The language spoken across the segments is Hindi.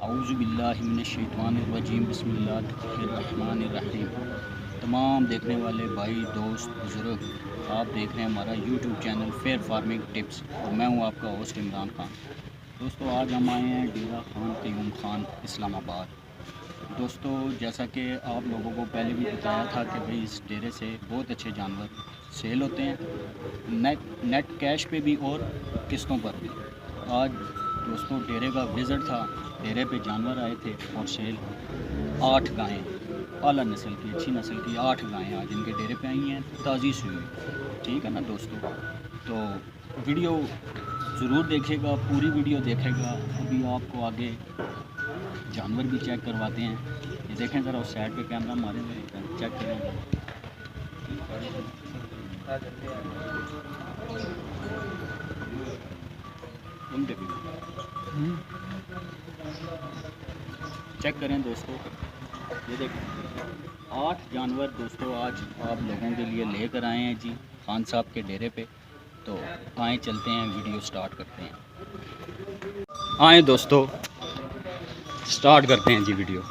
औज़ुबिल्लाहिमिनश्शैतानिर्रजीम बिस्मिल्लाहिर्रहमानिर्रहीम। तमाम देखने वाले भाई दोस्त बुज़ुर्ग, आप देख रहे हैं हमारा YouTube channel fair farming tips और मैं हूं आपका होस्ट इमरान खान। दोस्तों आज हम आए हैं डेरा खान क़यूम खान इस्लामाबाद। दोस्तों जैसा कि आप लोगों को पहले भी बताया था कि भाई इस डेरे से बहुत अच्छे जानवर सेल होते हैं, नेट कैश पे भी और किस्तों पर भी। आज दोस्तों डेरे का विज़िट था, डेरे पे जानवर आए थे और सेल 8 गायें आला नस्ल की, अच्छी नस्ल की 8 गायें आज इनके डेरे पे आई हैं, ताज़ी सुई। ठीक है ना दोस्तों, तो वीडियो ज़रूर देखेगा, पूरी वीडियो देखेगा। अभी आपको आगे जानवर भी चेक करवाते हैं। ये देखें ज़रा उस साइड पे कैमरा मारे हुए चेक करें। चेक करें दोस्तों, ये देखें 8 जानवर दोस्तों आज आप लोगों के लिए लेकर आए हैं जी खान साहब के डेरे पे। तो आए चलते हैं, वीडियो स्टार्ट करते हैं। आए दोस्तों स्टार्ट करते हैं जी वीडियो।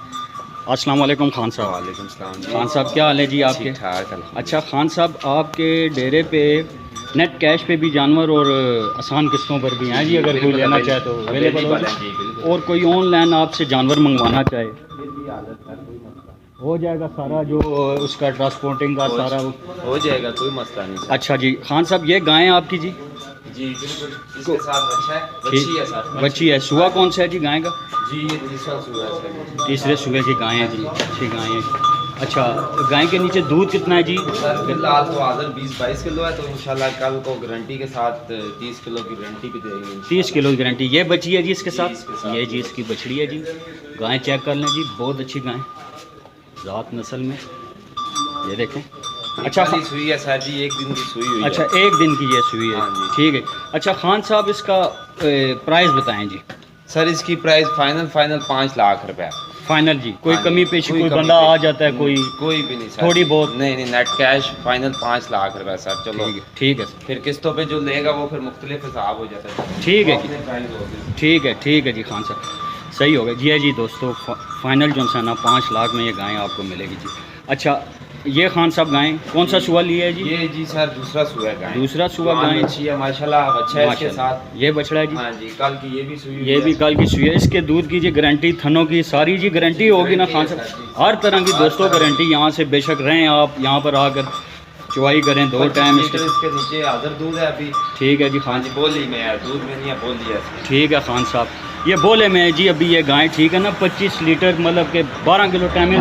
अस्सलाम वालेकुम खान साहब। वालेकुम सलाम। खान साहब क्या हाल है जी आपके? ठीक। अच्छा खान साहब, आपके डेरे पे नेट कैश पे भी जानवर और आसान किस्तों पर भी हैं जी, अगर कोई लेना चाहे तो अवेलेबल हो जाए। और कोई ऑनलाइन आपसे जानवर मंगवाना चाहे हो जाएगा, सारा जो उसका ट्रांसपोर्टिंग का सारा हो जाएगा, कोई मसला नहीं। अच्छा जी खान साहब, ये गायें आपकी जी? जी बिल्कुल, इसके साथ बच्चा है, बच्ची है साथ। बच्ची है। सुआ कौन सा है जी गाय का? जी ये तीसरा सुबह है। तीसरे सुबह की गायें हैं जी, अच्छी गायें हैं। अच्छा गाय के नीचे दूध कितना है जी? सर फिलहाल तो हाजिर 20-22 किलो है, तो इंशाल्लाह कल को गारंटी के साथ 30 किलो की गारंटी भी देंगे। 30 किलो की गारंटी। ये बची है जी इसके साथ? इसके साथ ये जी इसकी बछड़ी है जी। गाय चेक कर लें जी, बहुत अच्छी गाय, ज़ात नस्ल में, ये देखें। अच्छा सुई है सर जी, एक दिन की सुई हुई अच्छा है। एक दिन की ये सुई है, हाँ जी। ठीक है। अच्छा खान साहब, इसका प्राइस बताएं जी। सर इसकी प्राइस फाइनल 5 लाख रुपए फाइनल जी, कोई हाँ कमी जी, पेशी कोई कोई कमी बंदा आ पेशी जाता है कोई भी नहीं सर, थोड़ी बहुत? नहीं नेट कैश फाइनल 5 लाख रुपए सर। चलो ठीक है फिर किस्तों पे जो लेगा वो फिर मुख्तलिफ हिसाब हो जाता है। ठीक है जी, ठीक ठीक है जी खान साहब, सही हो गया जी। है जी दोस्तों, फाइनल जो है ना 5 लाख में ये गाय आपको मिलेगी जी। अच्छा ये खान साहब गाय कौन सा सुआ लिया है जी? ये जी सर दूसरा सुआ गाय। दूसरा सुआ गाय अच्छी है माशाल्लाह, बच्चा है इसके साथ। ये बछड़ा है जी? हाँ जी, कल की ये भी सुई, ये भी कल की सुई है। इसके दूध की जी गारंटी, थनों की सारी जी गारंटी होगी ना खान साहब? हर तरह की दोस्तों गारंटी। यहाँ से बेशक रहें आप, यहाँ पर आकर चुवाई करें 2 टाइम। इसके नीचे हाजिर दूध है अभी। ठीक है जी खान जी, बोली में है, दूध में नहीं है, बोली है। ठीक है खान साहब, ये बोले में है जी अभी ये गाय, ठीक है ना? 25 लीटर मतलब के 12 किलो टाइम है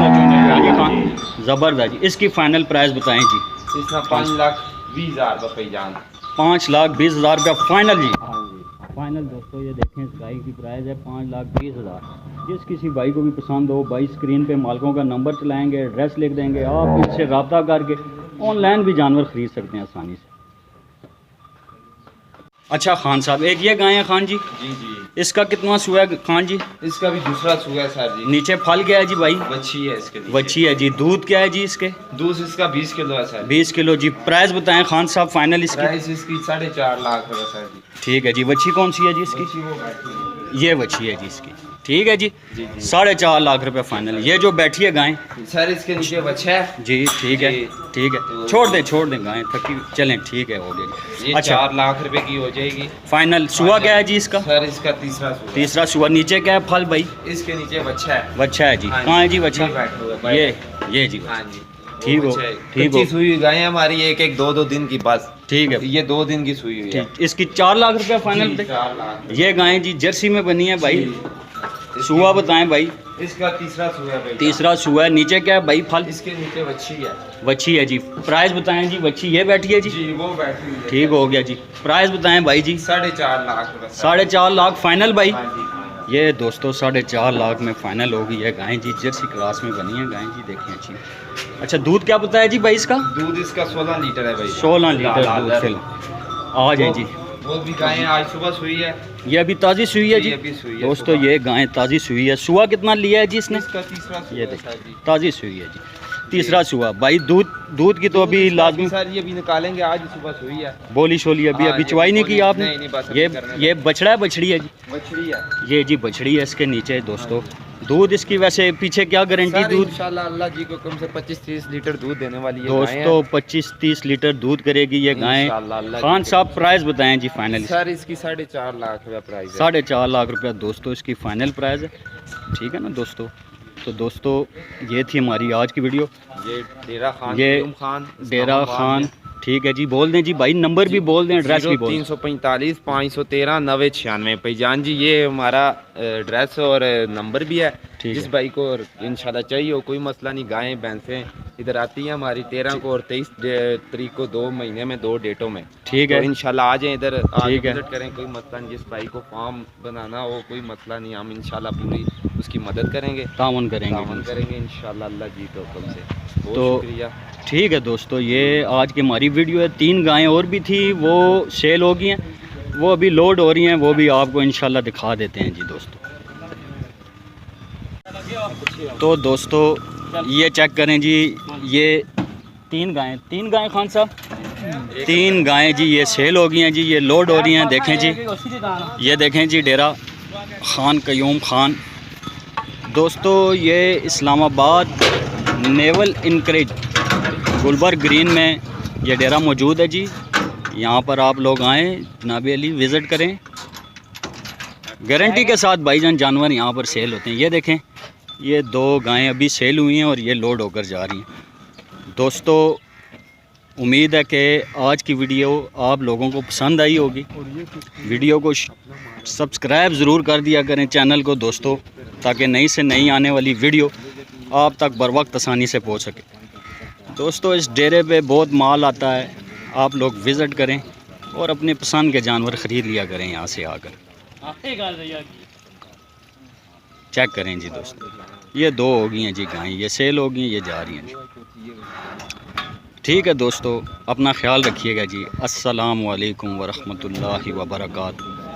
खान, ज़बरदस्त जी। इसकी फाइनल प्राइस बताएं जी। इसका 5,20,000 रुपये जान। 5,20,000 रुपया फाइनल जी। हाँ जी फाइनल दोस्तों ये देखें, इस गाय की प्राइस है 5,20,000। जिस किसी भाई को भी पसंद हो, भाई स्क्रीन पे मालिकों का नंबर चलाएंगे, एड्रेस लिख देंगे, आप इससे रब्ता करके ऑनलाइन भी जानवर ख़रीद सकते हैं आसानी से। अच्छा खान साहब, एक ये गाय है खान जी? जी जी। इसका कितना सुआ है खान जी? इसका भी दूसरा सुआ है सर जी। नीचे फल क्या है जी भाई? बच्ची है इसके नीचे। बच्ची है जी। दूध क्या है जी इसके? दूध इसका 20 किलो है सर। 20 किलो जी। प्राइस बताएं खान साहब फाइनल इसकी? प्राइस इसकी 4.5 लाख रुपये सर जी। ठीक है जी। बच्ची कौन सी है जी इसकी? बच्ची वो बैठी है। ये बच्ची है जी इसकी, ठीक है जी। जी। 4.5 लाख रुपए फाइनल। ये जो बैठी है गाय सर इसके नीचे बच्चा है जी, ठीक है जी। ठीक है, तो छोड़ दें गाय थकी, चलें ठीक है, हो गया। ये अच्छा 4 लाख रुपए की हो जाएगी फाइनल। सुआ क्या है जी इसका? सर इसका तीसरा सुआ। तीसरा सुआ। नीचे क्या है फल भाई? इसके नीचे बच्चा है। बच्चा है जी। हाँ कहाँ है जी बच्चा? ये बैठा हुआ है, ये जी हाँ जी। ठीक हो, ठीक हो। सुई गाय हमारी 1-2 दिन की बस। ठीक है, ये 2 दिन की सुई हुई है। ठीक। इसकी 4 लाख रुपया फाइनल। 4 लाख। ये गाय जी जर्सी में बनी है भाई। जी। सुआ बताएं भाई? इसका तीसरा सुआ है भाई। तीसरा सुआ है। नीचे क्या है भाई फल? इसके नीचे बच्ची है। बच्ची है जी। प्राइस बताएं जी? बच्ची ये बैठी है जी, जी वो बैठी हुई है। ठीक हो गया जी। प्राइस बताएं भाई जी? 4.5 लाख रुपए। 4.5 लाख फाइनल भाई। हाँ जी। ये दोस्तों 4.5 लाख में फाइनल होगी। ये गाय जी जर्सी क्लास में बनी है गाय जी, देखें अच्छी। अच्छा दूध क्या बताया जी भाई इसका? दूध इसका 16 लीटर है भाई। 16 लीटर दूध फिल। आ जाए जी। वो भी गाय आज सुबह सुई है। ये अभी ताज़ी सुई है जी अभी सुई है दोस्तों। ये गाय ताज़ी सुई है। सुआ कितना लिया है जी इसने? इसका तीसरा सुआ ये है देखिए सर जी। ताज़ी सुई है जी। तीसरा सुआ भाई। दूध की तो अभी लाजमी सर ये भी निकालेंगे, आज ही सुबह सुई है। बोली शोली अभी अभी चुवाई नहीं की आपने? नहीं, बस अभी ये बछड़ा है बछड़ी है जी? बछड़ी है ये जी बछड़ी है इसके नीचे दोस्तों। दूध इसकी वैसे पीछे क्या गारंटी? दूध इंशाल्लाह अल्लाह जी को कम से 25-30 लीटर दूध देने वाली है दोस्तों। 25-30 लीटर दूध करेगी ये गाय। खान साहब प्राइस बताएं जी फाइनल? सर इसकी 4.5 लाख रुपया प्राइस है। 4.5 लाख रुपया दोस्तों इसकी फाइनल प्राइस है। ठीक है ना दोस्तों? तो दोस्तों ये थी हमारी आज की वीडियो। ये डेरा खान, ये डेरा खान। ठीक है जी, बोल दें जी भाई, नंबर भी बोल दें, एड्रेस भी बोल दें। 345 513 9096 भाईजान जी, ये हमारा एड्रेस और नंबर भी है। जिस भाई को इंशाल्लाह चाहिए हो, कोई मसला नहीं। गायें भैंसें इधर आती हैं हमारी 13 को और 23 तारीख को, 2 महीने में 2 डेटों में। ठीक है, तो इंशाल्लाह आ जाएं इधर, आके विजिट करें, कोई मसला नहीं। जिस भाई को फार्म बनाना हो कोई मसला नहीं, हम इंशाल्लाह पूरी उसकी मदद करेंगे, तावन करेंगे इंशाल्लाह अल्लाह जी के हुक्म से। तो शुक्रिया। ठीक है दोस्तों, ये आज की हमारी वीडियो है। 3 गायें और भी थी, वो सेल हो गई हैं, वो अभी लोड हो रही हैं, वो भी आपको इंशाल्लाह दिखा देते हैं जी दोस्तों। तो दोस्तों ये चेक करें जी, ये 3 गायें खान साहब, 3 गायें जी ये सेल हो गई हैं जी, ये लोड हो रही हैं। देखें जी, ये देखें जी डेरा खान कयूम खान दोस्तों। ये Islamabad naval anchorage Gulberg green में ये डेरा मौजूद है जी। यहाँ पर आप लोग आएँ जनाब अली, विज़िट करें। गारंटी के साथ भाईजान जानवर यहाँ पर सेल होते हैं। ये देखें, ये 2 गायें अभी सेल हुई हैं और ये लोड होकर जा रही हैं दोस्तों। उम्मीद है कि आज की वीडियो आप लोगों को पसंद आई होगी। वीडियो को सब्सक्राइब ज़रूर कर दिया करें चैनल को दोस्तों, ताकि नई से नई आने वाली वीडियो आप तक बर वक्त आसानी से पहुँच सके। दोस्तों इस डेरे पे बहुत माल आता है, आप लोग विज़िट करें और अपने पसंद के जानवर ख़रीद लिया करें यहाँ से आकर। चेक करें जी दोस्तों, ये 2 हो गई हैं जी गायें, ये सेल हो गई हैं, ये जा रही हैं। ठीक है दोस्तों, अपना ख्याल रखिएगा जी। अस्सलामु अलैकुम वरहमतुल्लाहि वबरकातुहू।